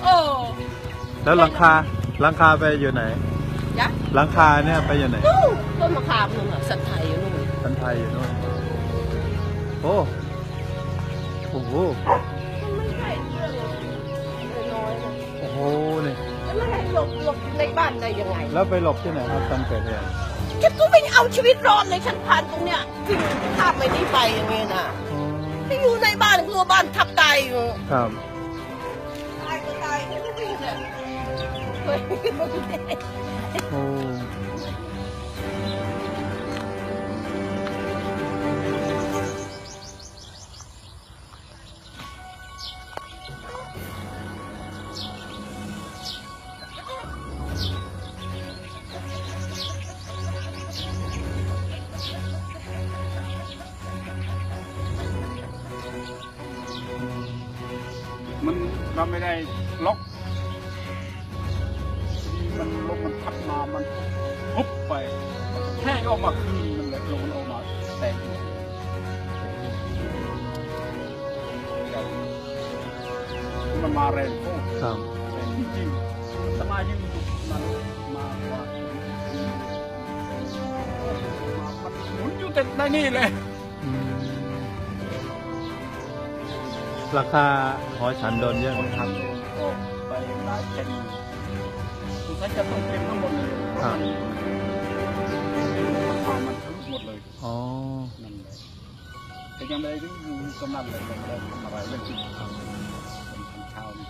โอ้ แล้วหลังคาไปอยู่ไหน ยักษ์ หลังคาเนี่ยไปอยู่ไหน นู่นต้นมะขามนู่นอ่ะสันไทยอยู่นู่น สันไทยอยู่นู่นโอ้โห มันไม่ใช่เรื่องน้อยๆนะ โอ้โหนี่ แล้วไม่ให้หลบในบ้านได้ยังไง แล้วไปหลบที่ไหนครับตอนเกิดเหตุ ฉันก็ไม่เอาชีวิตรอดเลยฉันผ่านตรงเนี้ยที่ข้ามไปนี่ไปอย่างเงี้ยนะที่อยู่ในบ้านกลัวบ้านทับตายอยู่ ครับ ตายก็ตายฉันก็วิ่งเนี่ยเฮ้ย โอ้มันเราไม่ได้ล็อกมันลมมันพัดมามันปุ๊บไปแค่ออกมาคืนมันเลยลมมันออกมาแตกมันมาแรงโคตร ครับ แต่จริงๆสมายิ่งมันมาว่ามันหมุนอยู่แต่ในนี่เลย อืมราคาหอฉันโดนเยอะ คนทำก็ไปหลายเซนสุดท้ายจะต้องเป็นทั้งหมดเลย ครับ มันทะลุหมดเลย อ๋อ นั่นเลยแต่ยังไม่ได้ดูกำนันเลยยังไม่ได้ทำอะไรเรื่องจริงเป็นทางเช้านี่